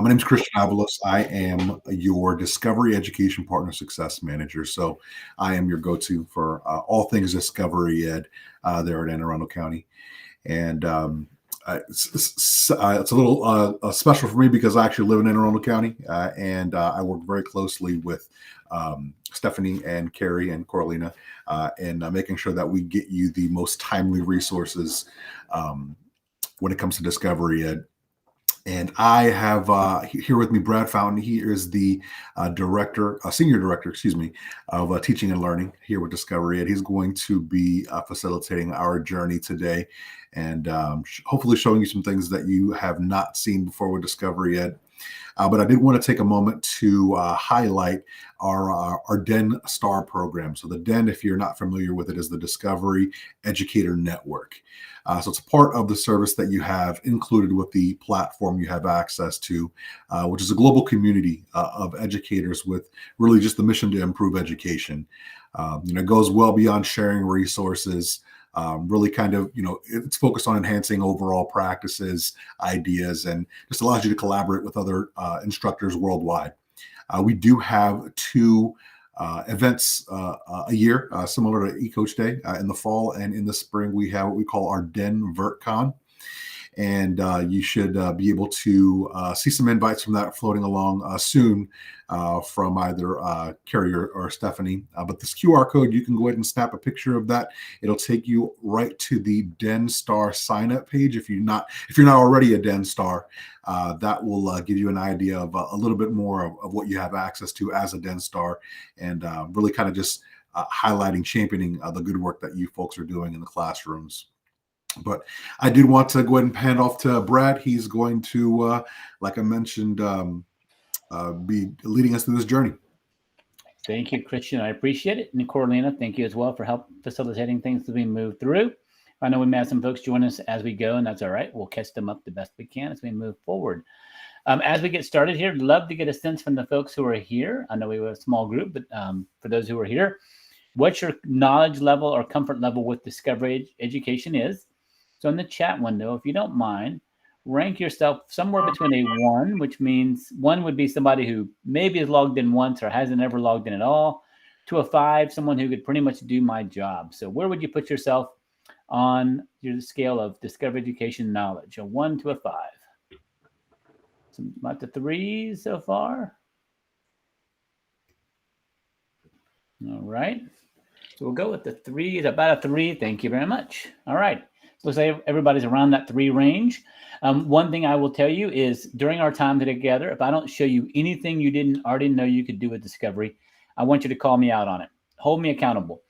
My name is Christian Avalos. I am your Discovery Education Partner Success Manager. So I am your go-to for all things Discovery Ed there at Anne Arundel County. And it's a little special for me because I actually live in Anne Arundel County, and I work very closely with Stephanie and Carrie and Coralina in making sure that we get you the most timely resources when it comes to Discovery Ed. And I have here with me Brad Fountain. He is the senior director, of teaching and learning here with Discovery Ed. He's going to be facilitating our journey today, and hopefully showing you some things that you have not seen before with Discovery Ed. But I did want to take a moment to highlight our DEN STAR program. So the DEN, if you're not familiar with it, is the Discovery Educator Network. So it's a part of the service that you have included with the platform you have access to, which is a global community of educators with really just the mission to improve education. It goes well beyond sharing resources. Really kind of, it's focused on enhancing overall practices, ideas, and just allows you to collaborate with other instructors worldwide. We do have two events a year, similar to eCoach Day. In the fall and in the spring, we have what we call our Den VertCon. And you should be able to see some invites from that floating along soon from either Carrie or Stephanie. But this QR code, you can go ahead and snap a picture of that. It'll take you right to the Den Star sign up page. If you're not already a Den Star, that will give you an idea of a little bit more of what you have access to as a Den Star, and really kind of just highlighting, championing the good work that you folks are doing in the classrooms. But I did want to go ahead and hand off to Brad. He's going to, like I mentioned, be leading us through this journey. Thank you, Christian. I appreciate it. And Coralina, thank you as well for help facilitating things as we move through. I know we may have some folks join us as we go, and that's all right. We'll catch them up the best we can as we move forward. As we get started here, love to get a sense from the folks who are here. I know we have a small group, but for those who are here, what your knowledge level or comfort level with Discovery Education is. So in the chat window, if you don't mind, rank yourself somewhere between a 1, which means 1 would be somebody who maybe has logged in once or hasn't ever logged in at all, to a 5, someone who could pretty much do my job. So where would you put yourself on your scale of Discovery Education knowledge? A 1 to a 5. So about the 3s so far. All right. So we'll go with the 3s, about a 3. Thank you very much. All right. So looks like everybody's around that 3 range. One thing I will tell you is during our time together, if I don't show you anything you didn't already know you could do with Discovery, I want you to call me out on it. Hold me accountable.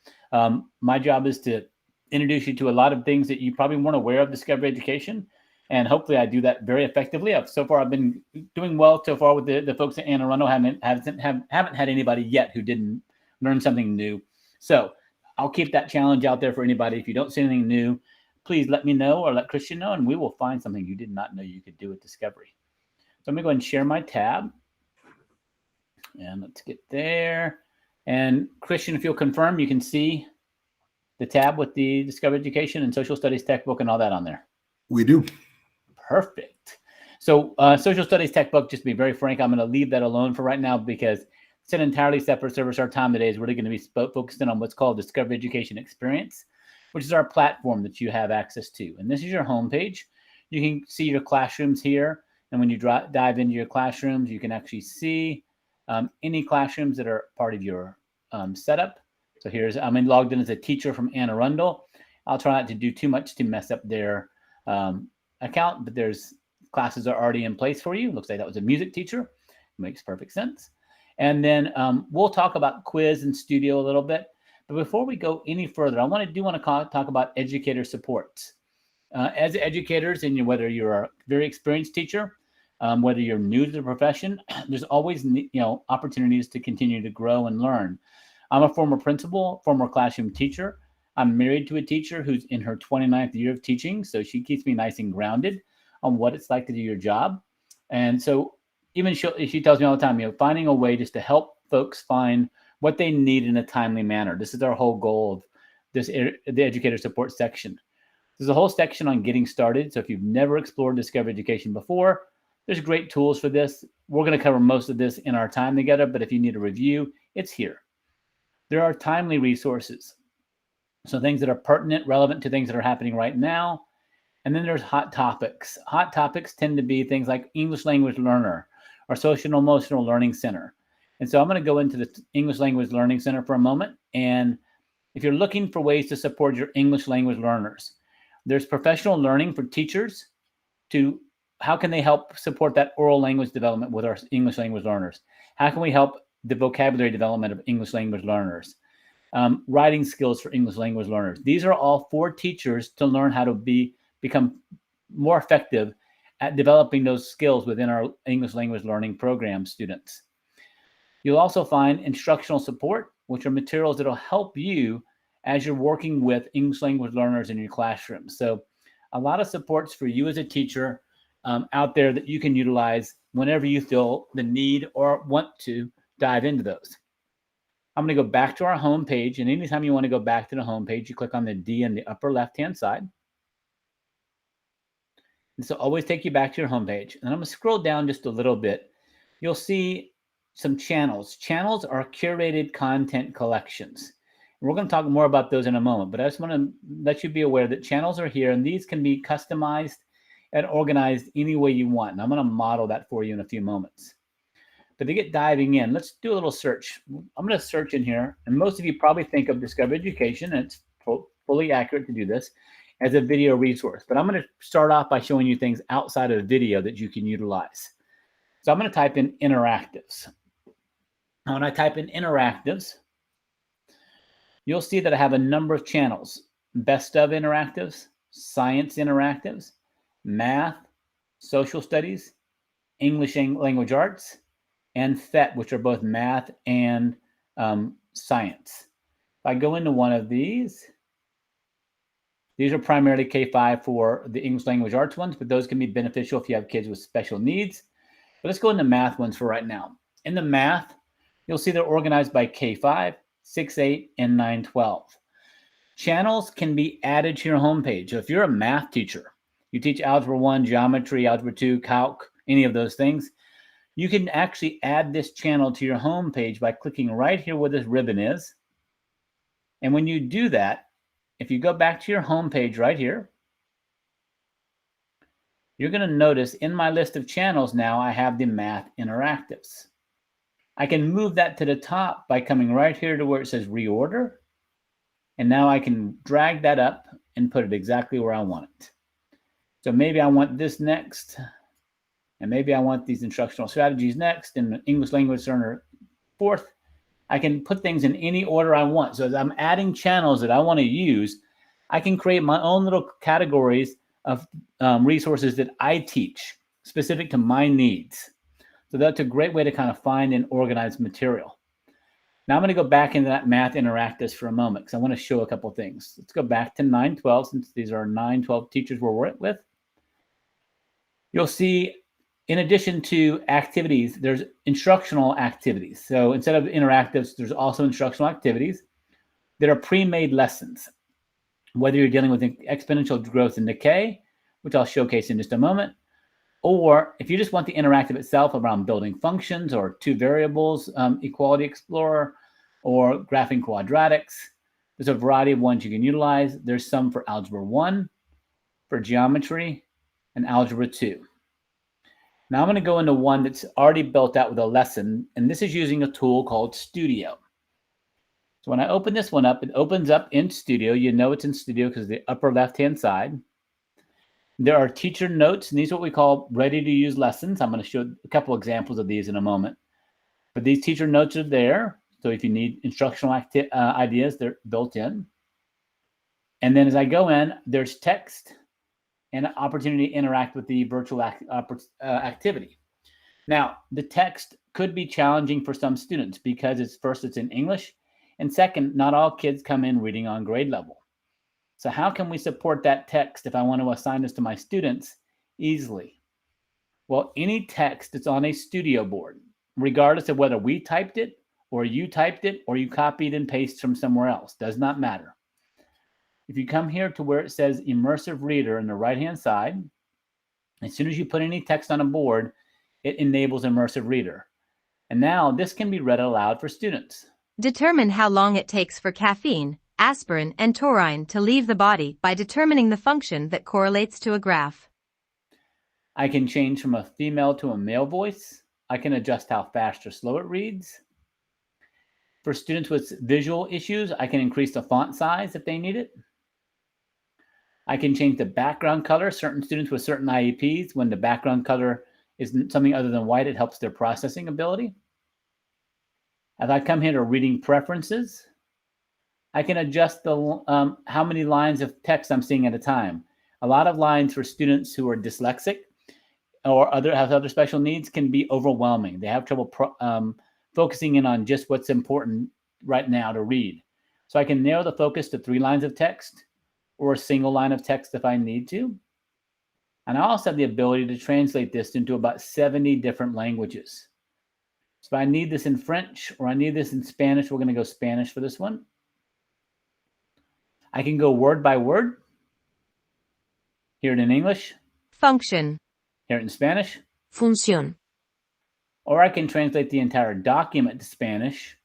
My job is to introduce you to a lot of things that you probably weren't aware of Discovery Education. And hopefully I do that very effectively. So far, I've been doing well so far with the folks at Anne Arundel. Haven't had anybody yet who didn't learn something new. So I'll keep that challenge out there for anybody. If you don't see anything new, please let me know or let Christian know, and we will find something you did not know you could do with Discovery. So I'm going to go ahead and share my tab. And let's get there. And Christian, if you'll confirm, you can see the tab with the Discovery Education and Social Studies Textbook and all that on there. We do. Perfect. So Social Studies Textbook, just to be very frank, I'm going to leave that alone for right now because it's an entirely separate service. Our time today is really going to be focusing on what's called Discovery Education Experience, which is our platform that you have access to. And this is your homepage. You can see your classrooms here. And when you dive into your classrooms, you can actually see any classrooms that are part of your setup. So I'm logged in as a teacher from Anne Arundel. I'll try not to do too much to mess up their account, but there's classes are already in place for you. Looks like that was a music teacher. Makes perfect sense. And then we'll talk about quiz and studio a little bit. But before we go any further, I want to talk about educator supports. As educators, and whether you're a very experienced teacher, whether you're new to the profession, there's always opportunities to continue to grow and learn. I'm a former principal, former classroom teacher. I'm married to a teacher who's in her 29th year of teaching, so she keeps me nice and grounded on what it's like to do your job. And so even she tells me all the time, finding a way just to help folks find what they need in a timely manner. This is our whole goal of the educator support section. There's a whole section on getting started. So if you've never explored Discovery Education before, There's great tools for this. We're going to cover most of this in our time together, but if you need a review, it's here. There are timely resources. So things that are pertinent, relevant to things that are happening right now. And then there's hot topics. Hot topics tend to be things like English Language Learner or Social and Emotional Learning Center. And so I'm going to go into the English Language Learning Center for a moment. And if you're looking for ways to support your English language learners, there's professional learning for teachers to how can they help support that oral language development with our English language learners? How can we help the vocabulary development of English language learners? Writing skills for English language learners. These are all for teachers to learn how to become more effective at developing those skills within our English language learning program students. You'll also find instructional support, which are materials that will help you as you're working with English language learners in your classroom. So a lot of supports for you as a teacher out there that you can utilize whenever you feel the need or want to dive into those. I'm going to go back to our home page, and anytime you want to go back to the home page, you click on the D in the upper left-hand side. And so always take you back to your home page. And I'm going to scroll down just a little bit. You'll see some channels. Channels are curated content collections. And we're going to talk more about those in a moment, but I just want to let you be aware that channels are here, and these can be customized and organized any way you want. And I'm going to model that for you in a few moments. But to get diving in, let's do a little search. I'm going to search in here, and most of you probably think of Discover Education, and it's fully accurate to do this, as a video resource. But I'm going to start off by showing you things outside of video that you can utilize. So I'm going to type in interactives. Now, when I type in interactives, you'll see that I have a number of channels. Best of interactives, science interactives, math, social studies, English language arts, and PhET, which are both math and science. If I go into one of these are primarily K-5 for the English language arts ones, but those can be beneficial if you have kids with special needs. But let's go into math ones for right now. In the math, you'll see they're organized by K-5, 6-8, and 9-12. Channels can be added to your homepage. So if you're a math teacher, you teach Algebra 1, Geometry, Algebra 2, Calc, any of those things, you can actually add this channel to your homepage by clicking right here where this ribbon is. And when you do that, if you go back to your homepage right here, you're going to notice in my list of channels now I have the Math Interactives. I can move that to the top by coming right here to where it says Reorder. And now I can drag that up and put it exactly where I want it. So maybe I want this next, and maybe I want these instructional strategies next, and English language learner fourth. I can put things in any order I want. So as I'm adding channels that I want to use, I can create my own little categories of resources that I teach specific to my needs. So that's a great way to kind of find and organize material. Now I'm going to go back into that Math Interactives for a moment because I want to show a couple things. Let's go back to 9-12 since these are 9-12 teachers we're with. You'll see in addition to activities, there's instructional activities. So instead of interactives, there's also instructional activities that are pre-made lessons. Whether you're dealing with exponential growth and decay, which I'll showcase in just a moment, or if you just want the interactive itself around building functions or two variables, equality explorer, or graphing quadratics, there's a variety of ones you can utilize. There's some for Algebra 1, for Geometry, and Algebra 2. Now I'm going to go into one that's already built out with a lesson, and this is using a tool called Studio. So when I open this one up, it opens up in Studio. You know it's in Studio because the upper left-hand side. There are teacher notes, and these are what we call ready-to-use lessons. I'm going to show a couple examples of these in a moment. But these teacher notes are there, so if you need instructional ideas, they're built in. And then as I go in, there's text and an opportunity to interact with the virtual activity. Now, the text could be challenging for some students because it's in English, and second, not all kids come in reading on grade level. So how can we support that text if I want to assign this to my students easily? Well, any text that's on a studio board, regardless of whether we typed it or you typed it or you copied and pasted from somewhere else, does not matter. If you come here to where it says Immersive Reader on the right-hand side, as soon as you put any text on a board, It enables immersive reader. And now this can be read aloud for students. Determine how long it takes for caffeine, aspirin, and taurine to leave the body by determining the function that correlates to a graph. I can change from a female to a male voice. I can adjust how fast or slow it reads. For students with visual issues, I can increase the font size if they need it. I can change the background color. Certain students with certain IEPs, when the background color is something other than white, it helps their processing ability. If I come here to reading preferences, I can adjust the how many lines of text I'm seeing at a time. A lot of lines for students who are dyslexic or have other special needs can be overwhelming. They have trouble focusing in on just what's important right now to read. So I can narrow the focus to 3 lines of text or a single line of text if I need to. And I also have the ability to translate this into about 70 different languages. So if I need this in French or I need this in Spanish, we're going to go Spanish for this one. I can go word by word. Hear it in English. Function. Hear it in Spanish. Función. Or I can translate the entire document to Spanish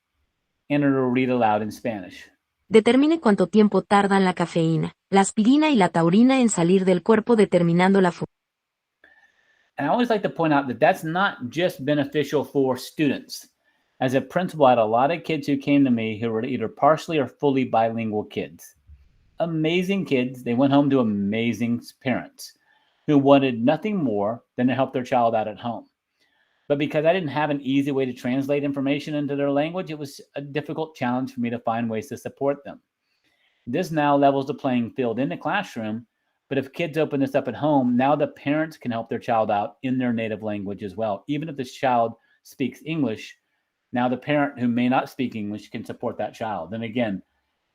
and it'll read aloud in Spanish. Determine cuánto tiempo tardan la cafeína, la aspirina y la taurina en salir del cuerpo determinando la función. And I always like to point out that that's not just beneficial for students. As a principal, I had a lot of kids who came to me who were either partially or fully bilingual kids. Amazing kids. They went home to amazing parents who wanted nothing more than to help their child out at home. But because I didn't have an easy way to translate information into their language, it was a difficult challenge for me to find ways to support them. This now levels the playing field in the classroom, but if kids open this up at home, now the parents can help their child out in their native language as well. Even if this child speaks English, now the parent who may not speak English can support that child. And again,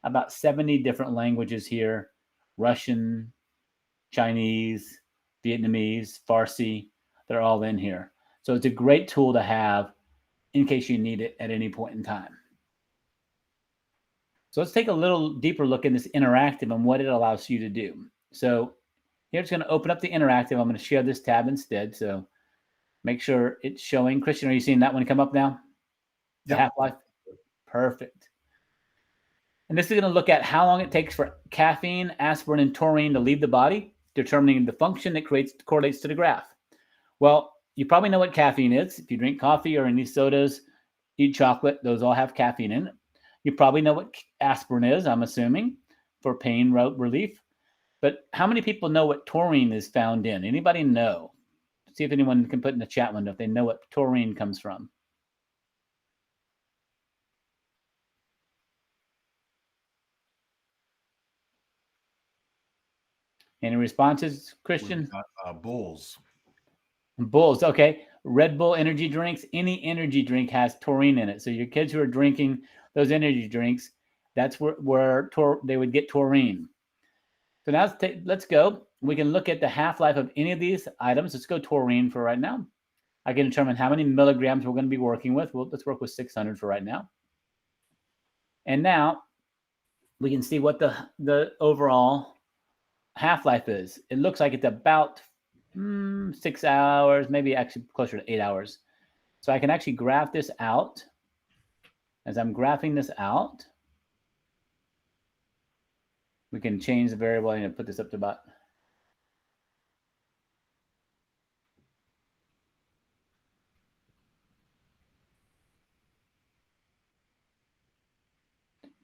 about 70 different languages here: Russian, Chinese, Vietnamese, Farsi, they're all in here. So it's a great tool to have in case you need it at any point in time. So let's take a little deeper look in this interactive and what it allows you to do. So here it's going to open up the interactive. I'm going to share this tab instead. So make sure it's showing. Christian, are you seeing that one come up now? The half-life? Perfect. And this is going to look at how long it takes for caffeine, aspirin, and taurine to leave the body, determining the function that correlates to the graph. Well, you probably know what caffeine is. If you drink coffee or any sodas, eat chocolate, those all have caffeine in it. You probably know what aspirin is, I'm assuming, for pain relief. But how many people know what taurine is found in? Anybody know? See if anyone can put in the chat window if they know what taurine comes from. Any responses, Christian? Bulls. Bulls, okay. Red Bull energy drinks, any energy drink has taurine in it. So your kids who are drinking those energy drinks, that's where they would get taurine. So now let's go. We can look at the half-life of any of these items. Let's go taurine for right now. I can determine how many milligrams we're going to be working with. Well, let's work with 600 for right now. And now we can see what the overall half-life is. It looks like it's about 6 hours, maybe actually closer to 8 hours. So I can actually graph this out. As I'm graphing this out, we can change the variable. I'm going to put this up to about.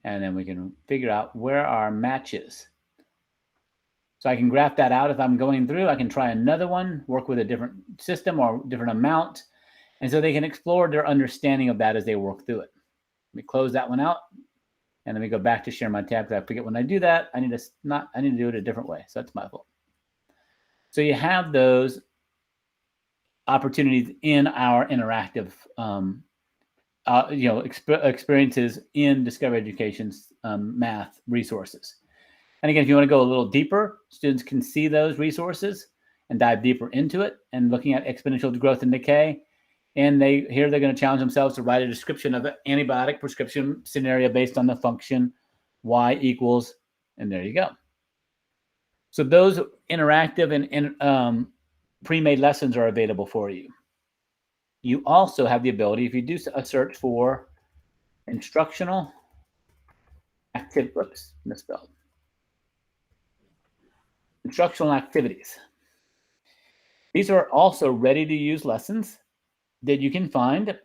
And then we can figure out where our match is. So I can graph that out if I'm going through. I can try another one, work with a different system or different amount. And so they can explore their understanding of that as they work through it. Let me close that one out. And then we go back to share my tab because I forget when I do that. I need to do it a different way. So that's my fault. So you have those opportunities in our interactive experiences in Discover Education's math resources. And again, if you want to go a little deeper, students can see those resources and dive deeper into it and looking at exponential growth and decay. And they're going to challenge themselves to write a description of an antibiotic prescription scenario based on the function y equals, and there you go. So those interactive and pre-made lessons are available for you. you also have the ability, if you do a search for instructional activity, whoops, misspelled. Instructional activities. These are also ready to use lessons that you can find.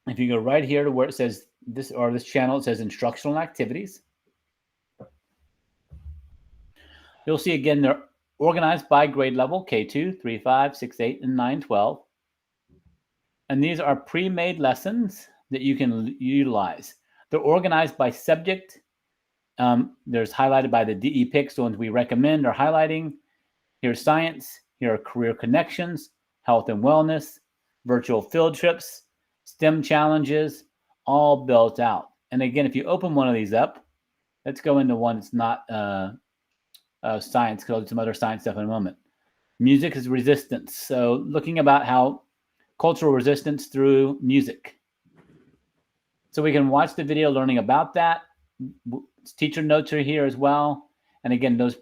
If you go right here to where it says this, or this channel, it says instructional activities. You'll see again, they're organized by grade level, K2, 3, 5, 6, 8, and 9, 12. And these are pre-made lessons that you can utilize. They're organized by subject. There's highlighted by the DE picks, the ones we recommend are highlighting. Here's science. Here are career connections, health and wellness, virtual field trips, STEM challenges, all built out. And again, if you open one of these up, let's go into one that's not science, because I'll do some other science stuff in a moment. Music is resistance. So looking about how cultural resistance through music. So we can watch the video learning about that. Teacher notes are here as well. And again, those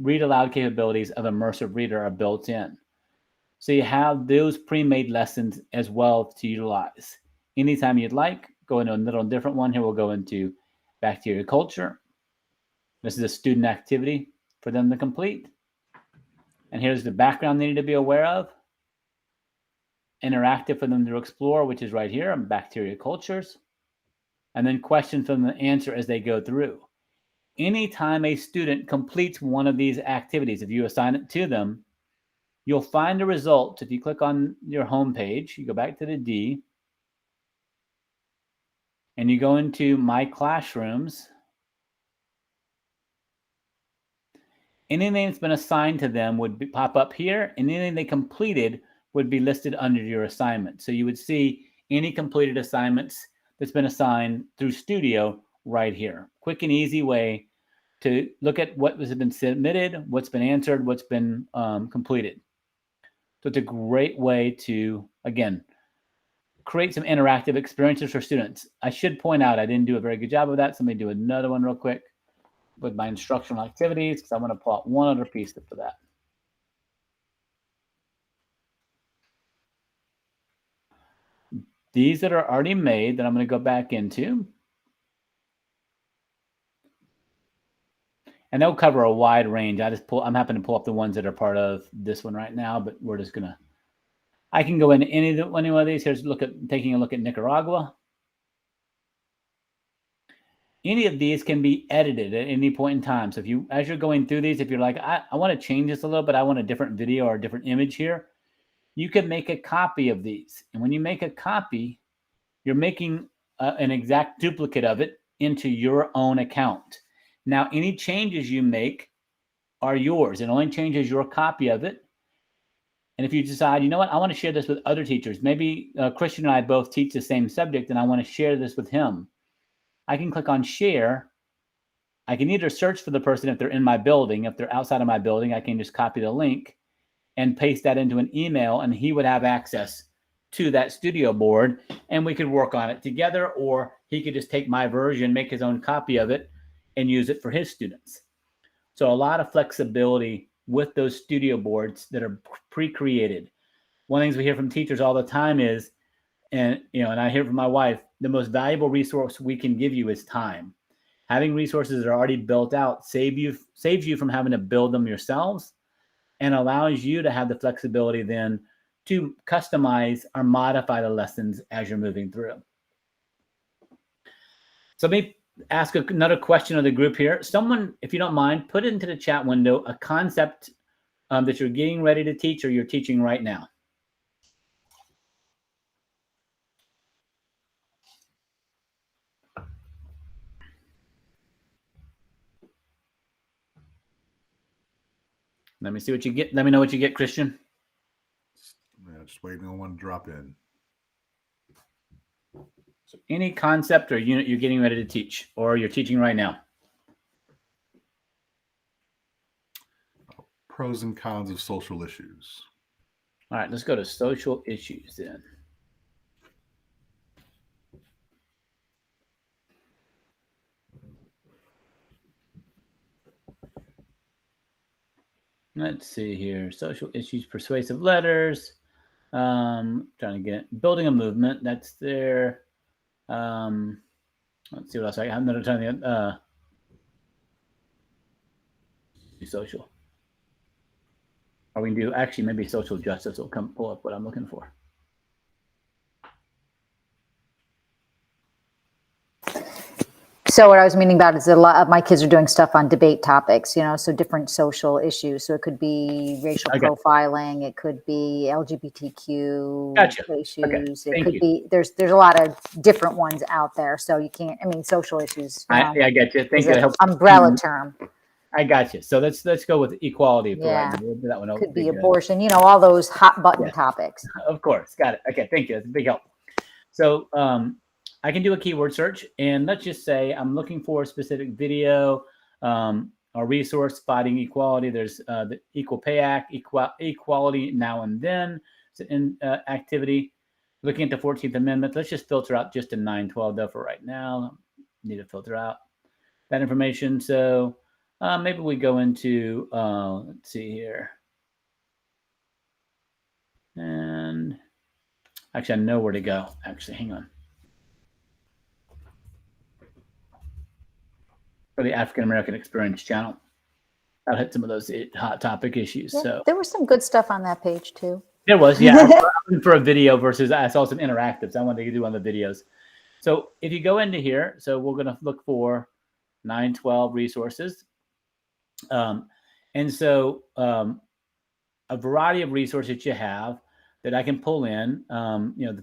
read aloud capabilities of immersive reader are built in. So you have those pre-made lessons as well to utilize. Anytime you'd like, go into a little different one. Here we'll go into bacteria culture. This is a student activity for them to complete. And here's the background they need to be aware of. Interactive for them to explore, which is right here on bacteria cultures. And then questions for them to answer as they go through. Anytime a student completes one of these activities, if you assign it to them, you'll find a result. If you click on your home page, you go back to the D, and you go into My Classrooms. Anything that's been assigned to them would pop up here, and anything they completed would be listed under your assignment. So you would see any completed assignments that's been assigned through Studio right here. Quick and easy way to look at what has been submitted, what's been answered, what's been completed. So it's a great way to, again, create some interactive experiences for students. I should point out, I didn't do a very good job of that. So let me do another one real quick with my instructional activities, because I want to pull out one other piece for that. These that are already made that I'm going to go back into. And they'll cover a wide range. I'm happen to pull up the ones that are part of this one right now, but we're just going to, I can go into any one of these. Here's taking a look at Nicaragua. Any of these can be edited at any point in time. So if you, as you're going through these, if you're like, I want to change this a little bit, I want a different video or a different image here, you can make a copy of these. And when you make a copy, you're making an exact duplicate of it into your own account. Now, any changes you make are yours. It only changes your copy of it. And if you decide, you know what, I want to share this with other teachers. Maybe Christian and I both teach the same subject, and I want to share this with him. I can click on share. I can either search for the person if they're in my building. If they're outside of my building, I can just copy the link and paste that into an email, and he would have access to that studio board, and we could work on it together, or he could just take my version, make his own copy of it, and use it for his students. So a lot of flexibility with those studio boards that are pre-created. One of the things we hear from teachers all the time is, and I hear from my wife, the most valuable resource we can give you is time. Having resources that are already built out saves you from having to build them yourselves, and allows you to have the flexibility then to customize or modify the lessons as you're moving through. So let me ask another question of the group here. Someone, if you don't mind, put into the chat window a concept that you're getting ready to teach or you're teaching right now. Let me see what you get. Let me know what you get, Christian. Yeah, just waiting on one to drop in. So any concept or unit you're getting ready to teach or you're teaching right now. Pros and cons of social issues. All right, let's go to social issues then. Let's see here. Social issues, persuasive letters. Trying to get building a movement. That's there. Let's see what else. I'm going to try to do social. Or we can do actually maybe social justice will come pull up what I'm looking for. So what I was meaning about is that a lot of my kids are doing stuff on debate topics, you know, so different social issues. So it could be racial profiling, it could be LGBTQ issues, it could be there's a lot of different ones out there. So you can't. I mean, social issues. I get you. Thank you. Umbrella term. I got you. So let's go with equality for Yeah. right now. We'll do that one. Could be abortion. You know, all those hot button topics. Of course. Got it. Okay. Thank you. That's a big help. So I can do a keyword search, and let's just say I'm looking for a specific video or resource spotting equality. There's the Equal Pay Act, equality now and then activity. Looking at the 14th Amendment, let's just filter out just a 912 though for right now. Need to filter out that information. So maybe we go into, let's see here. And actually, I know where to go. Actually, hang on. For the African American Experience channel, I'll hit some of those hot topic issues. Yeah, so there was some good stuff on that page too. There was, yeah. I was looking for a video versus I saw some interactives. I wanted to do on the videos. So if you go into here, so we're going to look for 912 resources. And so a variety of resources you have that I can pull in, you know,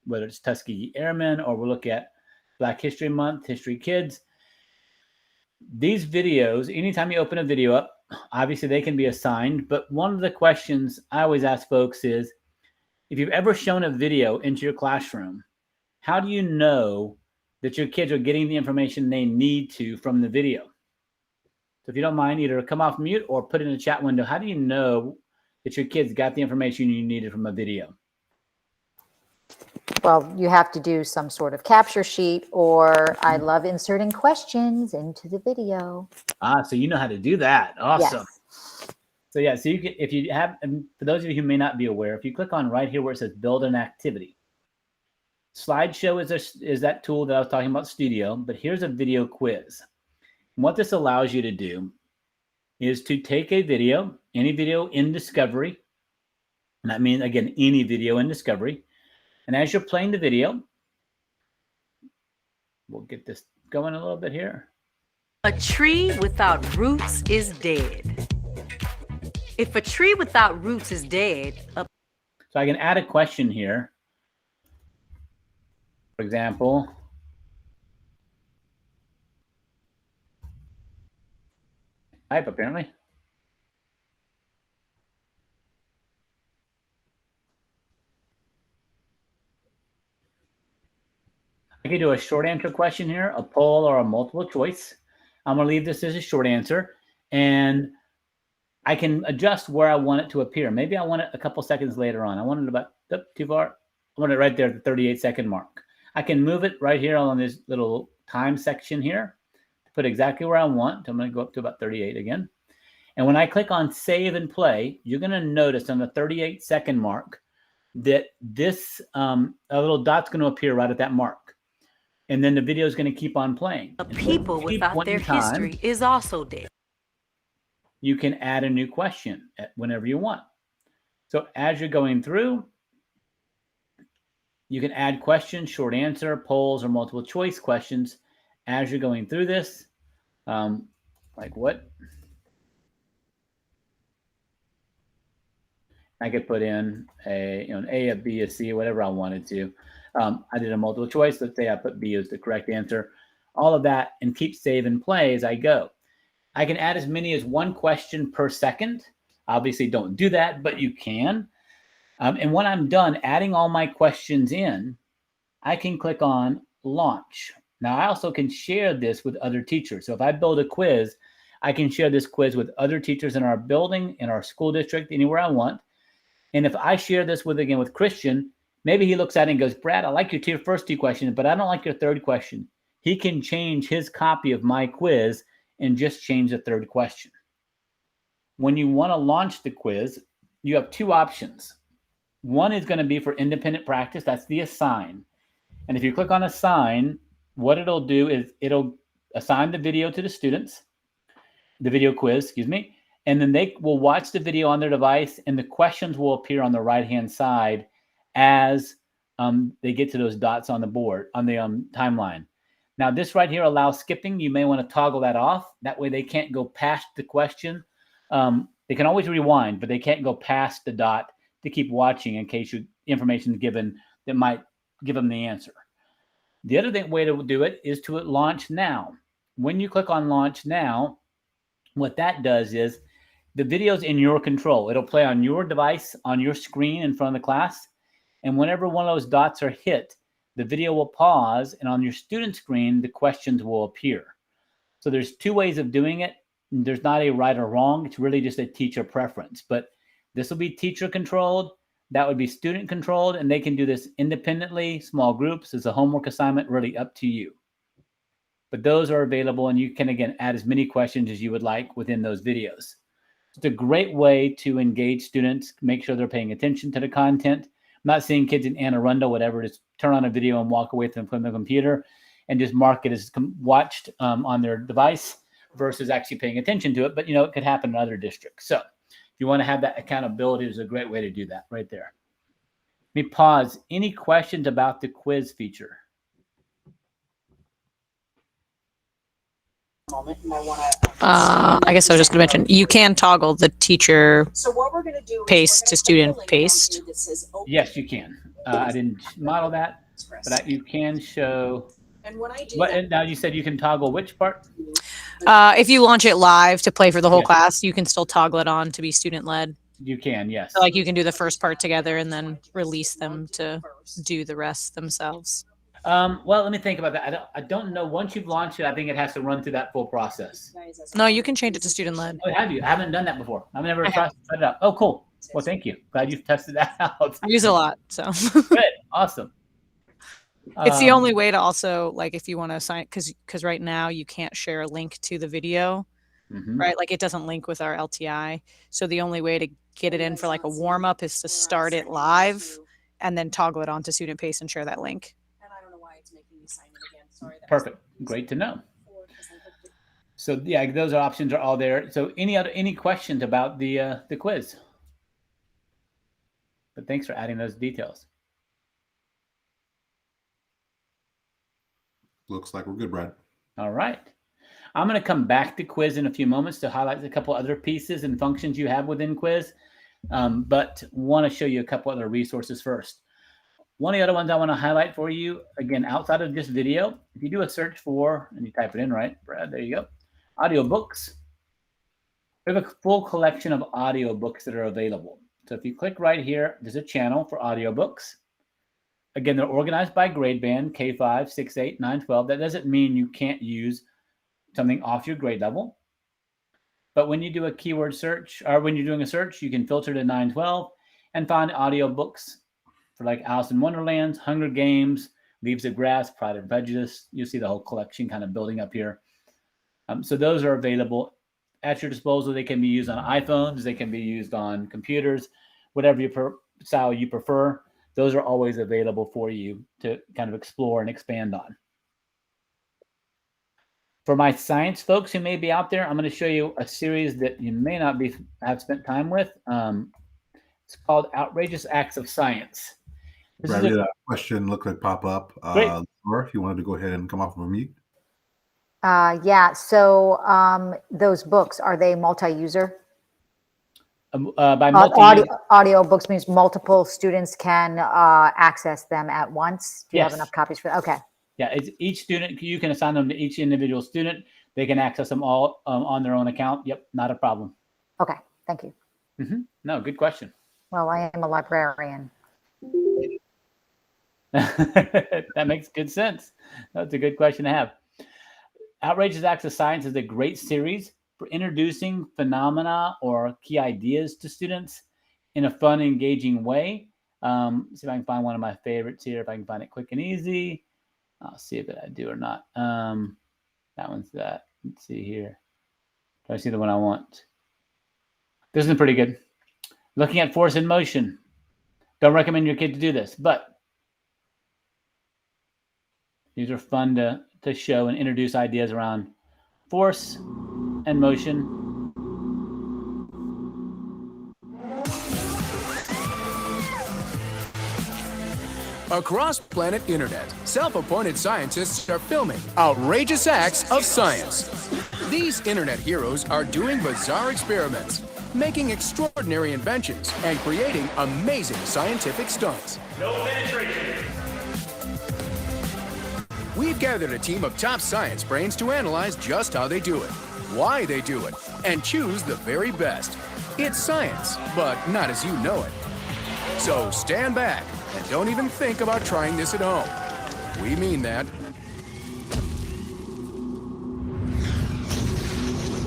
whether it's Tuskegee Airmen or we'll look at Black History Month, History Kids. These videos, anytime you open a video up, obviously they can be assigned. But one of the questions I always ask folks is, if you've ever shown a video into your classroom, how do you know that your kids are getting the information they need to from the video? So if you don't mind, either come off mute or put in a chat window. How do you know that your kids got the information you needed from a video? Well, you have to do some sort of capture sheet, or I love inserting questions into the video. So you know how to do that. Awesome. Yes. So yeah, so you can, if you have, and for those of you who may not be aware, if you click on right here where it says build an activity, slideshow is that tool that I was talking about, Studio, but here's a video quiz. And what this allows you to do is to take a video, any video in Discovery, and that means, again, any video in Discovery. And as you're playing the video, we'll get this going a little bit here. A tree without roots is dead. If a tree without roots is dead, so I can add a question here. For example, type apparently. I can do a short answer question here, a poll or a multiple choice. I'm going to leave this as a short answer, and I can adjust where I want it to appear. Maybe I want it a couple seconds later on. I want it about too far. I want it right there at the 38-second mark. I can move it right here on this little time section here to put exactly where I want. So I'm going to go up to about 38 again. And when I click on save and play, you're going to notice on the 38-second mark that this a little dot's going to appear right at that mark. And then the video is going to keep on playing. a people without their history is also dead. You can add a new question whenever you want. So as you're going through, you can add questions, short answer, polls, or multiple choice questions as you're going through this. Like what? I could put in an A, a B, a C, whatever I wanted to. I did a multiple choice. Let's say I put B as the correct answer. All of that, and keep save and play as I go. I can add as many as one question per second. Obviously, don't do that, but you can. And when I'm done adding all my questions in, I can click on launch. Now, I also can share this with other teachers. So if I build a quiz, I can share this quiz with other teachers in our building, in our school district, anywhere I want. And if I share this with Christian, maybe he looks at it and goes, Brad, I like your first two questions, but I don't like your third question. He can change his copy of my quiz and just change the third question. When you want to launch the quiz, you have two options. One is going to be for independent practice. That's the assign. And if you click on assign, what it'll do is it'll assign the video to the students, the video quiz, excuse me, and then they will watch the video on their device, and the questions will appear on the right-hand side as they get to those dots on the board, on the timeline. Now, this right here allows skipping. You may want to toggle that off. That way they can't go past the question. They can always rewind, but they can't go past the dot to keep watching in case information is given that might give them the answer. The other way to do it is to launch now. When you click on launch now, what that does is the video's in your control. It'll play on your device, on your screen in front of the class. And whenever one of those dots are hit, the video will pause, and on your student screen, the questions will appear. So there's two ways of doing it. There's not a right or wrong. It's really just a teacher preference. But this will be teacher controlled. That would be student controlled, and they can do this independently, small groups. It's a homework assignment, really up to you. But those are available, and you can, again, add as many questions as you would like within those videos. It's a great way to engage students, make sure they're paying attention to the content. I'm not seeing kids in Anne Arundel, whatever, just turn on a video and walk away from the computer and just mark it as watched on their device versus actually paying attention to it. But, it could happen in other districts. So if you want to have that accountability, is a great way to do that right there. Let me pause. Any questions about the quiz feature? I guess I was just going to mention, you can toggle the teacher paste to student paste. Yes, you can. I didn't model that, but you can show. And now you said you can toggle which part? If you launch it live to play for the whole class, you can still toggle it on to be student led. You can, yes. So, you can do the first part together and then release them to do the rest themselves. Well, let me think about that. I don't know. Once you've launched it, I think it has to run through that full process. No, you can change it to student led. Oh, have you? I haven't done that before. I've never tried to set it up. Oh, cool. Well, thank you. Glad you've tested that out. I use it a lot. So good. Awesome. It's the only way to also, if you want to assign, because right now you can't share a link to the video, right? It doesn't link with our LTI. So the only way to get it in for a warm up is to start it live and then toggle it on to student pace and share that link. Perfect. Great to know. So yeah, those options are all there. So any questions about the quiz? But thanks for adding those details. Looks like we're good, Brad. All right. I'm going to come back to quiz in a few moments to highlight a couple other pieces and functions you have within quiz, but want to show you a couple other resources first. One of the other ones I want to highlight for you, again, outside of just video, if you do a search for, and you type it in, right, Brad, there you go, audiobooks, we have a full collection of audiobooks that are available. So if you click right here, there's a channel for audiobooks. Again, they're organized by grade band, K5, 6, 8, 9, 12. That doesn't mean you can't use something off your grade level. But when you do a keyword search, or when you're doing a search, you can filter to 9, 12 and find audiobooks for Alice in Wonderland, Hunger Games, Leaves of Grass, Pride and Prejudice. You'll see the whole collection kind of building up here. So those are available at your disposal. They can be used on iPhones. They can be used on computers, whatever style you prefer. Those are always available for you to kind of explore and expand on. For my science folks who may be out there, I'm going to show you a series that you may not have spent time with. It's called Outrageous Acts of Science. Brad, a question looked like pop up. Laura, if you wanted to go ahead and come off of mute. Yeah. So those books, are they multi-user? By audio books means multiple students can access them at once. Do you have enough copies for that? Okay. Yeah, it's each student. You can assign them to each individual student. They can access them all on their own account. Yep, not a problem. Okay, thank you. No, good question. Well, I am a librarian. That makes good sense. That's a good question to have. Outrageous Acts of Science is a great series for introducing phenomena or key ideas to students in a fun, engaging way. See if I can find one of my favorites here. If I can find it quick and easy. I'll see if I do or not. That one's that. Let's see here. Do I see the one I want? This is pretty good. Looking at force in motion. Don't recommend your kid to do this, but these are fun to show and introduce ideas around force and motion. Across planet internet, self-appointed scientists are filming outrageous acts of science. These internet heroes are doing bizarre experiments, making extraordinary inventions, and creating amazing scientific stunts. No penetration. We've gathered a team of top science brains to analyze just how they do it, why they do it, and choose the very best. It's science, but not as you know it. So stand back and don't even think about trying this at home. We mean that.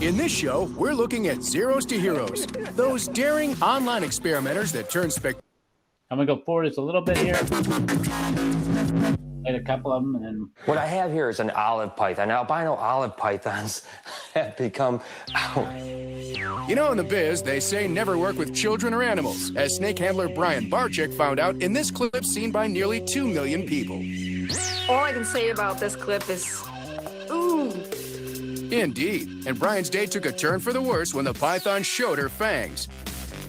In this show, we're looking at zeros to heroes, those daring online experimenters that turn I'm gonna go forward just a little bit here. Hit a couple of them, and then What I have here is an olive python. Albino olive pythons have become. You know, in the biz, they say never work with children or animals, as snake handler Brian Barczyk found out in this clip seen by nearly 2 million people. All I can say about this clip is, ooh. Indeed, and Brian's day took a turn for the worse when the python showed her fangs.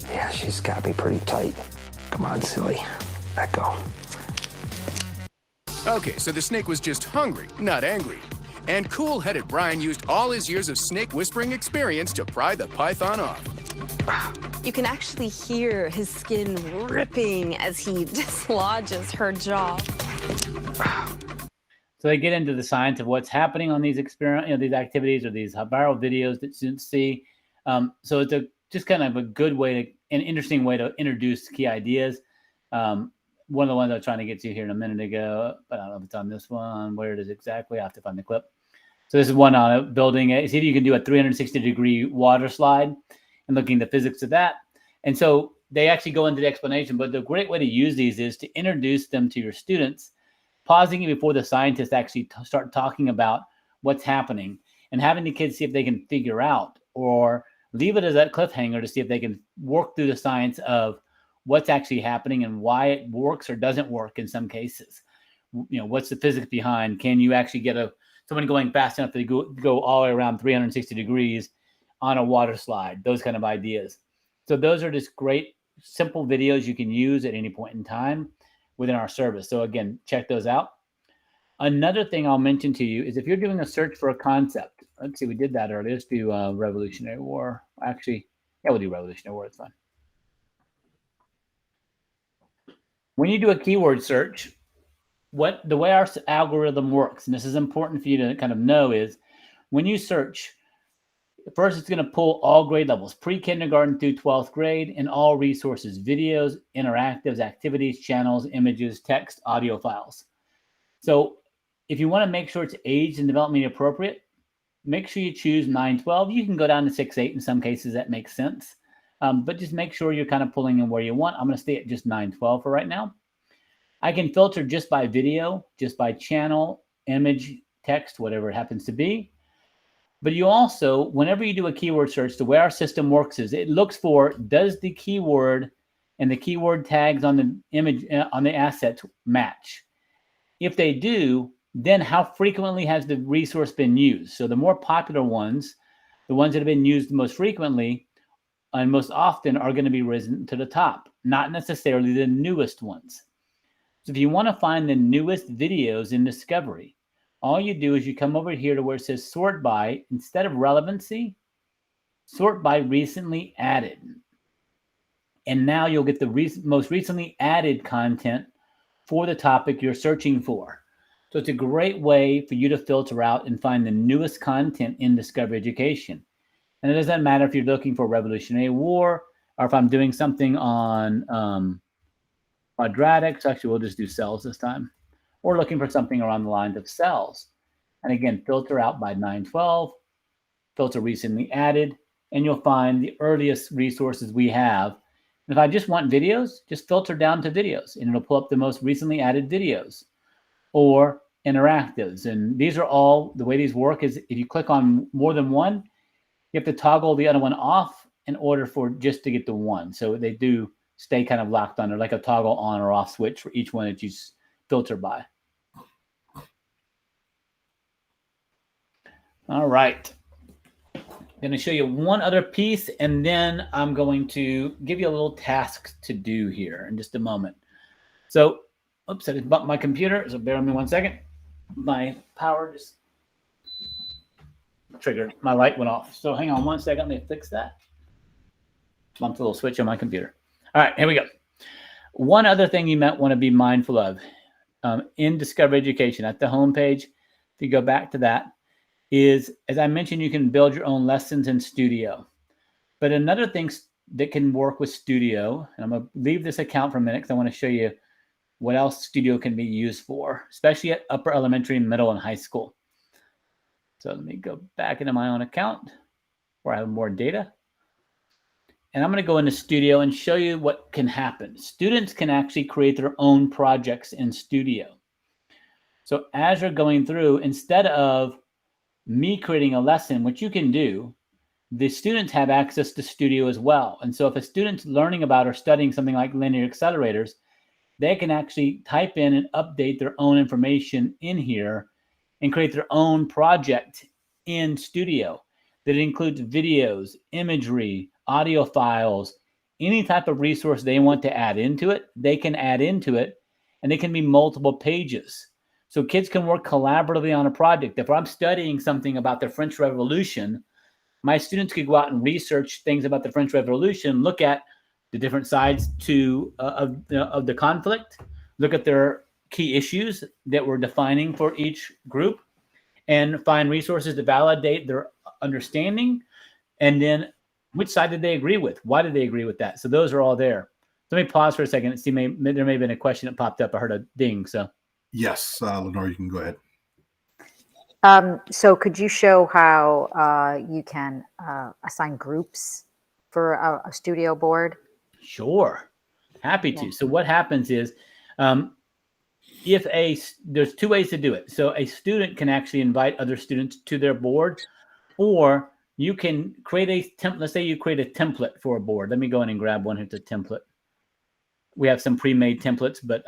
Yeah, she's got me pretty tight. Come on, silly. Let go. Okay, so the snake was just hungry, not angry. And cool-headed Brian used all his years of snake whispering experience to pry the python off. You can actually hear his skin ripping as he dislodges her jaw. so they get into the science of what's happening on these these activities or these viral videos that students see. So it's just kind of a good way an interesting way to introduce key ideas. One of the ones I was trying to get to here in a minute ago, but I don't know if it's on this one, where it is exactly. I have to find the clip. So this is one on building it. See if you can do a 360-degree water slide and looking at the physics of that. And so they actually go into the explanation, but the great way to use these is to introduce them to your students, pausing it before the scientists actually start talking about what's happening and having the kids see if they can figure out, or leave it as that cliffhanger to see if they can work through the science of what's actually happening and why it works or doesn't work in some cases. What's the physics behind? Can you actually get someone going fast enough to go all the way around 360 degrees on a water slide? Those kind of ideas. So those are just great, simple videos you can use at any point in time within our service. So again, check those out. Another thing I'll mention to you is if you're doing a search for a concept. Let's see, we did that earlier. Let's do Revolutionary War. Actually, yeah, we'll do Revolutionary War. It's fun. When you do a keyword search, the way our algorithm works, and this is important for you to kind of know, is when you search, first it's going to pull all grade levels, pre-kindergarten through 12th grade, and all resources, videos, interactives, activities, channels, images, text, audio files. So if you want to make sure it's age and development appropriate, make sure you choose 9-12. You can go down to 6-8 in some cases. That makes sense. But just make sure you're kind of pulling in where you want. I'm going to stay at just 9-12 for right now. I can filter just by video, just by channel, image, text, whatever it happens to be. But you also, whenever you do a keyword search, the way our system works is it looks for, does the keyword and the keyword tags on the image, on the asset match? If they do, then how frequently has the resource been used? So the more popular ones, the ones that have been used most frequently and most often, are going to be risen to the top, not necessarily the newest ones. So if you want to find the newest videos in Discovery, all you do is you come over here to where it says sort by, instead of relevancy, sort by recently added. And now you'll get the most recently added content for the topic you're searching for. So it's a great way for you to filter out and find the newest content in Discovery Education. And it doesn't matter if you're looking for Revolutionary War or if I'm doing something on quadratics. Actually, we'll just do cells this time. Or looking for something around the lines of cells. And again, filter out by 9-12, filter recently added, and you'll find the earliest resources we have. And if I just want videos, just filter down to videos, and it'll pull up the most recently added videos or interactives. And these are all, the way these work is if you click on more than one, you have to toggle the other one off in order for just to get the one. So they do stay kind of locked on. They're like a toggle on or off switch for each one that you filter by. All right. I'm going to show you one other piece, and then I'm going to give you a little task to do here in just a moment. So, oops, I just bumped my computer, so bear with me 1 second. My power just triggered. My light went off. So hang on 1 second. Let me fix that. Bumped a little switch on my computer. All right, here we go. One other thing you might want to be mindful of in Discover Education at the homepage, if you go back to that, is, as I mentioned, you can build your own lessons in Studio. But another thing that can work with Studio, and I'm going to leave this account for a minute because I want to show you what else Studio can be used for, especially at upper elementary, middle, and high school. So let me go back into my own account where I have more data. And I'm going to go into Studio and show you what can happen. Students can actually create their own projects in Studio. So as you're going through, instead of me creating a lesson, which you can do, the students have access to Studio as well. And so if a student's learning about or studying something like linear accelerators, they can actually type in and update their own information in here and create their own project in Studio that includes videos, imagery, audio files, any type of resource they want to add into it, they can add into it, and they can be multiple pages. So kids can work collaboratively on a project. If I'm studying something about the French Revolution, my students could go out and research things about the French Revolution, look at the different sides of the conflict, look at their key issues that we're defining for each group, and find resources to validate their understanding, and then which side did they agree with? Why did they agree with that? So those are all there. Let me pause for a second and see, there may have been a question that popped up. I heard a ding, so. Yes, Lenore, you can go ahead. So could you show how you can assign groups for a studio board? Sure, happy to. So what happens is, there's two ways to do it. So a student can actually invite other students to their board, or you can create a template. Let's say you create a template for a board. Let me go in and grab one. Here's a template. We have some pre-made templates, but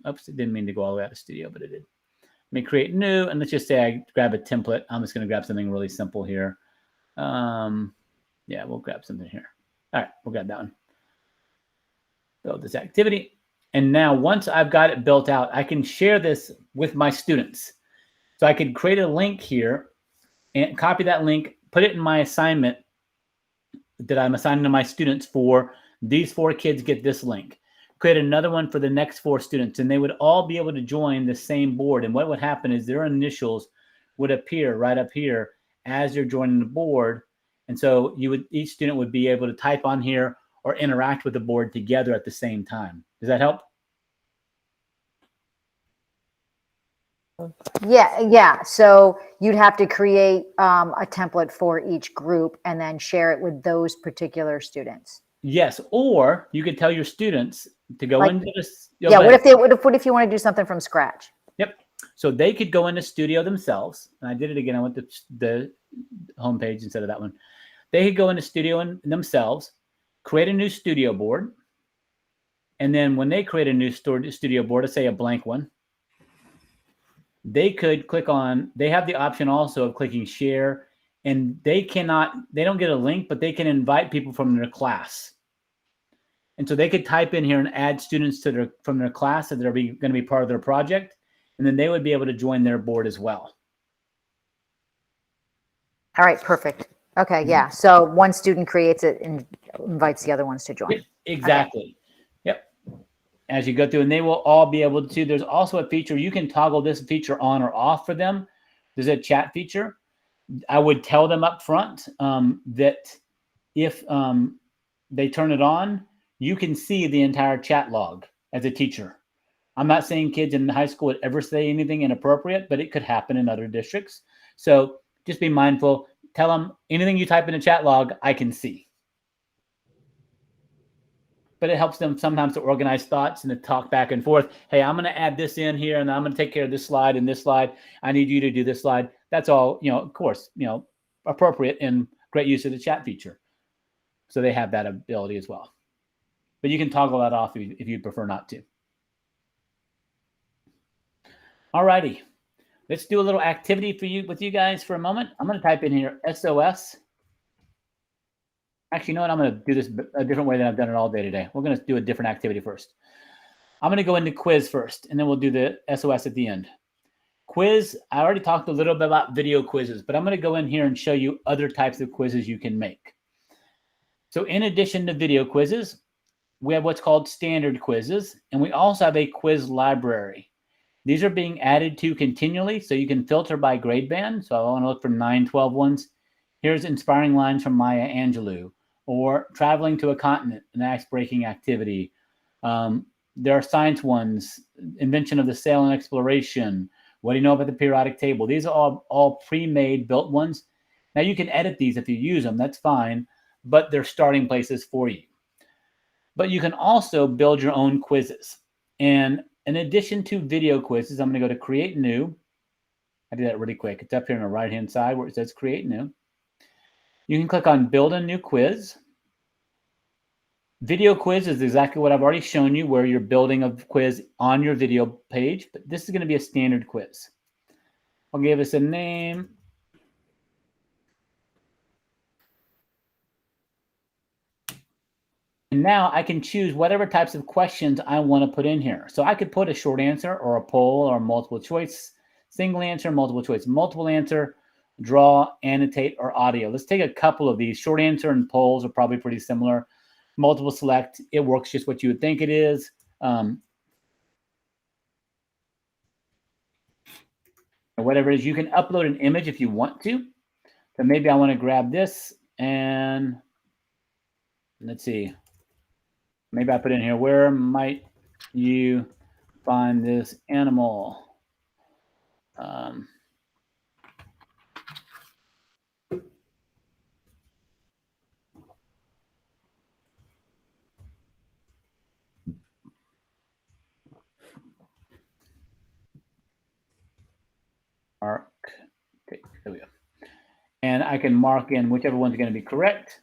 oops, it didn't mean to go all the way out of Studio, but it did. Let me create new, and let's just say I grab a template. I'm just going to grab something really simple here. Yeah, we'll grab something here. All right, we'll grab that one. Build this activity. And now once I've got it built out, I can share this with my students. So I could create a link here and copy that link, put it in my assignment that I'm assigning to my students for these 4 kids get this link. Create another one for the next 4 students, and they would all be able to join the same board. And what would happen is their initials would appear right up here as you're joining the board. And so each student would be able to type on here or interact with the board together at the same time. Does that help? Yeah. So you'd have to create a template for each group and then share it with those particular students. Yes, or you could tell your students to go into this. Yeah. What if you want to do something from scratch? Yep. So they could go into Studio themselves. And I did it again. I went to the homepage instead of that one. They could go into Studio themselves, create a new Studio board. And then when they create a new Studio board, let's say a blank one, they could click on, they have the option also of clicking share, and they don't get a link, but they can invite people from their class. And so they could type in here and add students from their class that are going to be part of their project. And then they would be able to join their board as well. All right, perfect. Okay, yeah. So one student creates it and invites the other ones to join. Exactly. Okay. Yep. As you go through, and they will all be able to, there's also a feature, you can toggle this feature on or off for them. There's a chat feature. I would tell them up front that if they turn it on, you can see the entire chat log as a teacher. I'm not saying kids in high school would ever say anything inappropriate, but it could happen in other districts. So just be mindful. Tell them anything you type in the chat log, I can see. But it helps them sometimes to organize thoughts and to talk back and forth. Hey, I'm going to add this in here, and I'm going to take care of this slide and this slide. I need you to do this slide. That's all, of course, appropriate and great use of the chat feature. So they have that ability as well. but you can toggle that off if you prefer not to. All righty. Let's do a little activity with you guys for a moment. I'm going to type in here SOS. Actually, you know what? I'm going to do this a different way than I've done it all day today. We're going to do a different activity first. I'm going to go into quiz first, and then we'll do the SOS at the end. Quiz, I already talked a little bit about video quizzes, but I'm going to go in here and show you other types of quizzes you can make. So in addition to video quizzes, we have what's called standard quizzes, and we also have a quiz library. These are being added to continually, so you can filter by grade band. So I want to look for 9, 12 ones. Here's inspiring lines from Maya Angelou, or traveling to a continent, an ice-breaking activity. There are science ones, invention of the sail and exploration. What do you know about the periodic table? These are all pre-made, built ones. Now you can edit these if you use them, that's fine, but they're starting places for you. But you can also build your own quizzes. And in addition to video quizzes, I'm going to go to Create New. I did that really quick. It's up here on the right-hand side where it says Create New. You can click on Build a New Quiz. Video quiz is exactly what I've already shown you, where you're building a quiz on your video page, but this is going to be a standard quiz. I'll give us a name. And now I can choose whatever types of questions I want to put in here. So I could put a short answer or a poll or multiple choice, single answer, multiple choice, multiple answer, draw, annotate, or audio. Let's take a couple of these. Short answer and polls are probably pretty similar. Multiple select, it works just what you would think it is. Whatever it is, you can upload an image if you want to. So maybe I want to grab this and let's see. Maybe I put in here, where might you find this animal? Mark. Okay, there we go. And I can mark in whichever one's going to be correct.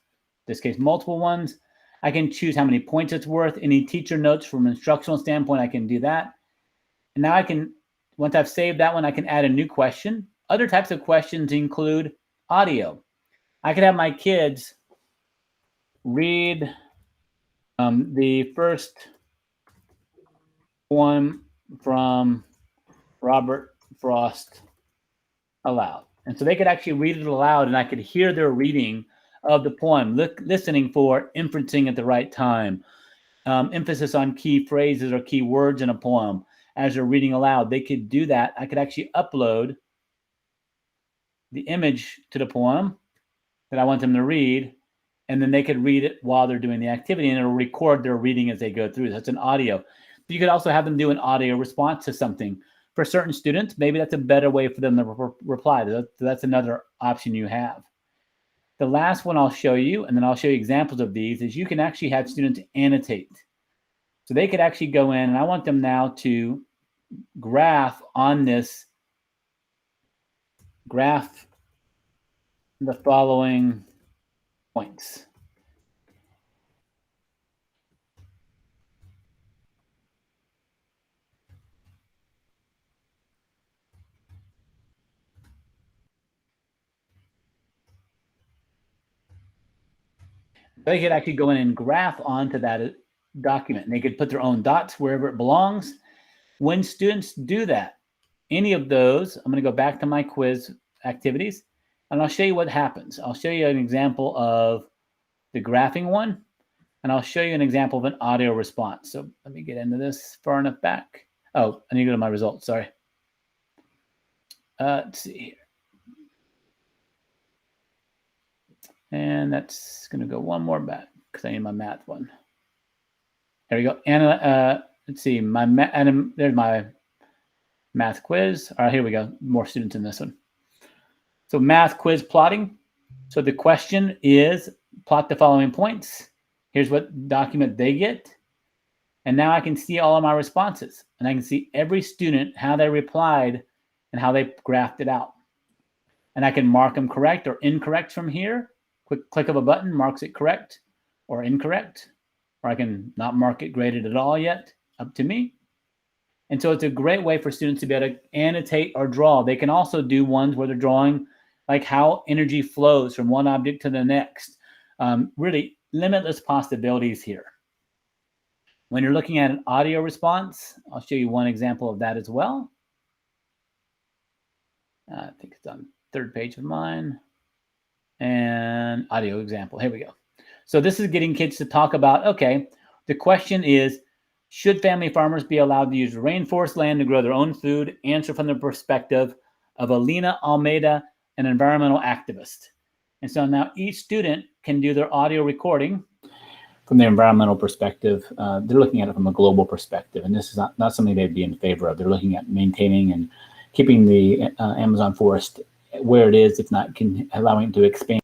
In this case, multiple ones. I can choose how many points it's worth. Any teacher notes from an instructional standpoint, I can do that. And now I can, once I've saved that one, I can add a new question. Other types of questions include audio. I could have my kids read the first poem from Robert Frost aloud. And so they could actually read it aloud, and I could hear their reading of the poem, listening for inferencing at the right time, emphasis on key phrases or key words in a poem as they're reading aloud. They could do that. I could actually upload the image to the poem that I want them to read, and then they could read it while they're doing the activity, and it'll record their reading as they go through. That's an audio. But you could also have them do an audio response to something. For certain students, maybe that's a better way for them to reply. That's another option you have. The last one I'll show you, and then I'll show you examples of these, is you can actually have students annotate. So they could actually go in, and I want them now to graph on this graph the following points. They could actually go in and graph onto that document, and they could put their own dots wherever it belongs. When students do that, any of those, I'm going to go back to my quiz activities, and I'll show you what happens. I'll show you an example of the graphing one, and I'll show you an example of an audio response. So let me get into this far enough back. Oh, I need to go to my results, sorry. Let's see here. And that's going to go one more back because I need my math one. There we go. And let's see, there's my math quiz. All right, here we go. More students in this one. So math quiz plotting. So the question is, plot the following points. Here's what document they get. And now I can see all of my responses. And I can see every student, how they replied and how they graphed it out. And I can mark them correct or incorrect from here. Quick click of a button marks it correct or incorrect. or I can not mark it graded at all yet, up to me. And so it's a great way for students to be able to annotate or draw. They can also do ones where they're drawing like how energy flows from one object to the next. Really limitless possibilities here. When you're looking at an audio response, I'll show you one example of that as well. I think it's on third page of mine. And audio example, here we go. So this is getting kids to talk about, okay, the question is, should family farmers be allowed to use rainforest land to grow their own food? Answer from the perspective of Alina Almeida, an environmental activist. And so now each student can do their audio recording from the environmental perspective. They're looking at it from a global perspective, and this is not something they'd be in favor of. They're looking at maintaining and keeping the Amazon forest where it is, if not allowing it to expand.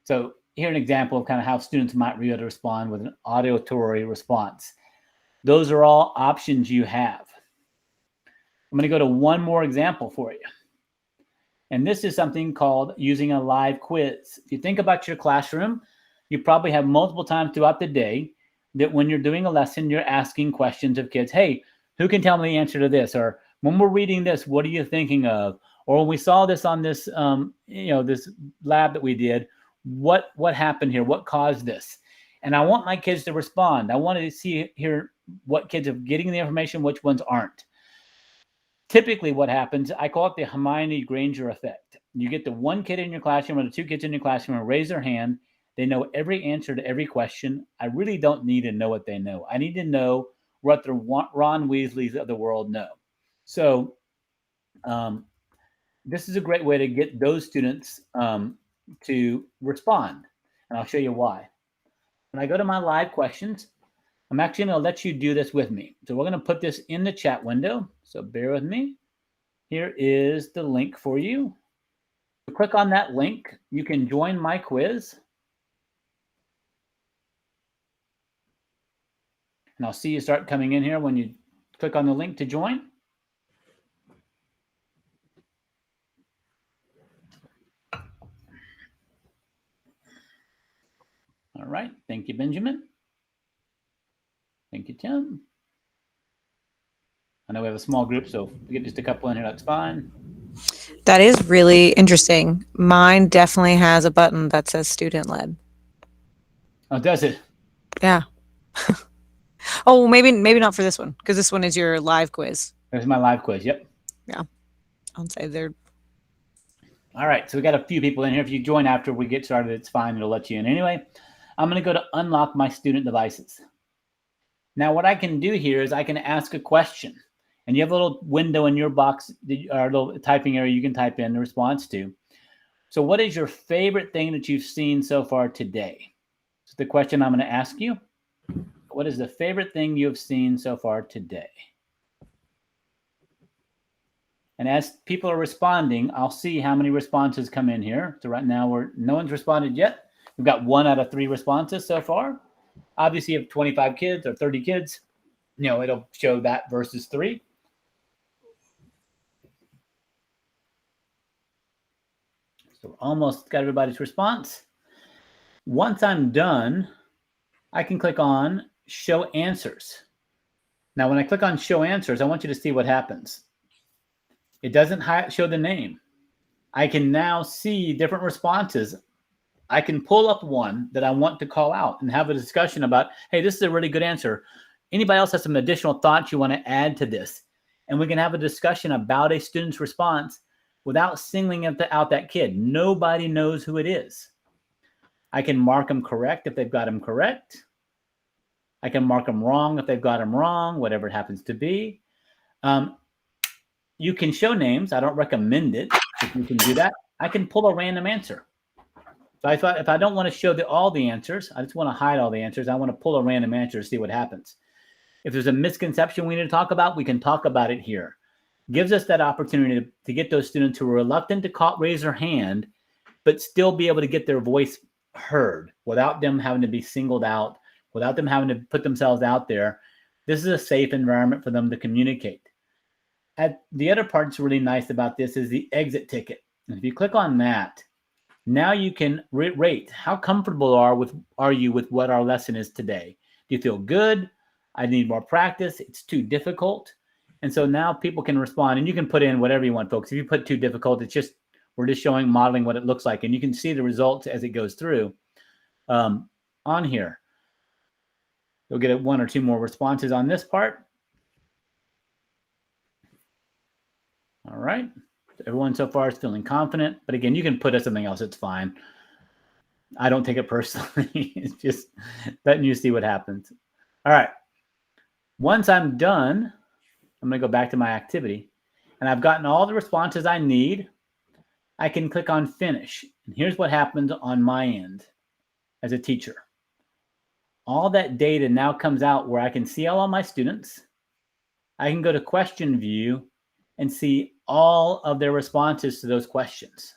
So here an example of kind of how students might be able to respond with an auditory response. Those are all options you have. I'm going to go to one more example for you. And this is something called using a live quiz. If you think about your classroom, you probably have multiple times throughout the day that when you're doing a lesson, you're asking questions of kids. Hey, who can tell me the answer to this? Or when we're reading this, what are you thinking of? Or when we saw this on this, this lab that we did, what happened here? What caused this? And I want my kids to respond. I want to hear what kids are getting the information, which ones aren't. Typically what happens, I call it the Hermione Granger effect. You get the one kid in your classroom or the two kids in your classroom and raise their hand. They know every answer to every question. I really don't need to know what they know. I need to know what the Ron Weasleys of the world know. So this is a great way to get those students to respond. And I'll show you why. When I go to my live questions, I'm actually going to let you do this with me. So we're going to put this in the chat window. So bear with me. Here is the link for you. Click on that link. You can join my quiz. And I'll see you start coming in here when you click on the link to join. All right. Thank you, Benjamin. Thank you, Tim. I know we have a small group, so if we get just a couple in here, that's fine. That is really interesting. Mine definitely has a button that says student led. Oh, does it? Yeah. Oh, maybe not for this one, because this one is your live quiz. There's my live quiz. Yep. Yeah. I'll say they're. All right. So we got a few people in here. If you join after we get started, it's fine. It'll let you in. Anyway, I'm going to go to unlock my student devices. Now, what I can do here is I can ask a question. And you have a little window in your box, or a little typing area you can type in the response to. So what is your favorite thing that you've seen so far today? It's the question I'm going to ask you. What is the favorite thing you have seen so far today? And as people are responding, I'll see how many responses come in here. So right now, no one's responded yet. We've got 1 out of 3 responses so far. Obviously, you have 25 kids or 30 kids. It'll show that versus 3. So we're almost got everybody's response. Once I'm done, I can click on Show Answers. Now, when I click on Show Answers, I want you to see what happens. It doesn't show the name. I can now see different responses. I can pull up one that I want to call out and have a discussion about, hey, this is a really good answer. Anybody else has some additional thoughts you want to add to this? And we can have a discussion about a student's response without singling out that kid. Nobody knows who it is. I can mark them correct if they've got them correct. I can mark them wrong if they've got them wrong, whatever it happens to be. You can show names. I don't recommend it. If you can do that, I can pull a random answer. So I thought if I don't want to show all the answers, I just want to hide all the answers. I want to pull a random answer to see what happens. If there's a misconception we need to talk about, we can talk about it here. Gives us that opportunity to get those students who are reluctant to raise their hand, but still be able to get their voice heard without them having to be singled out, without them having to put themselves out there. This is a safe environment for them to communicate. The other part that's really nice about this is the exit ticket. And if you click on that, now you can rate how comfortable are you with what our lesson is today. Do you feel good? I need more practice. It's too difficult. And so now people can respond, and you can put in whatever you want, folks. If you put too difficult, it's just, we're just modeling what it looks like. And you can see the results as it goes through on here. You'll get 1 or 2 more responses on this part. All right. Everyone so far is feeling confident. But again, you can put in something else. It's fine. I don't take it personally. It's just letting you see what happens. All right. Once I'm done, I'm going to go back to my activity. And I've gotten all the responses I need. I can click on finish. And here's what happens on my end as a teacher. All that data now comes out where I can see all of my students. I can go to question view and see all of their responses to those questions.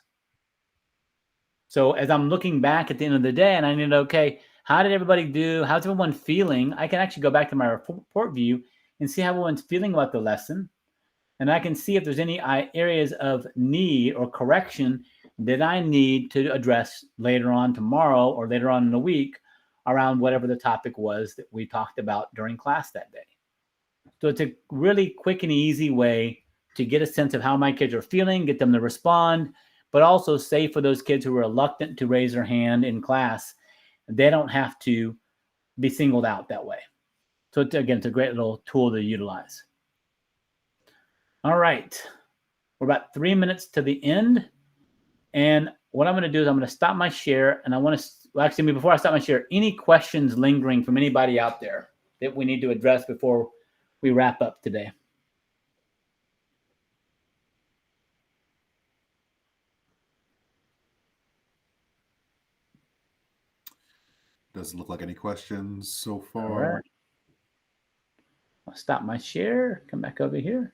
So as I'm looking back at the end of the day and I need to, okay, how did everybody do? How's everyone feeling? I can actually go back to my report view and see how everyone's feeling about the lesson. And I can see if there's any areas of need or correction that I need to address later on tomorrow or later on in the week around whatever the topic was that we talked about during class that day. So it's a really quick and easy way to get a sense of how my kids are feeling, get them to respond, but also say for those kids who are reluctant to raise their hand in class, they don't have to be singled out that way. So again, it's a great little tool to utilize. All right. We're about 3 minutes to the end. And what I'm going to do is I'm going to stop my share. And I want to, well, actually, before I stop my share, any questions lingering from anybody out there that we need to address before we wrap up today? Doesn't look like any questions so far. All right. I'll stop my share, come back over here.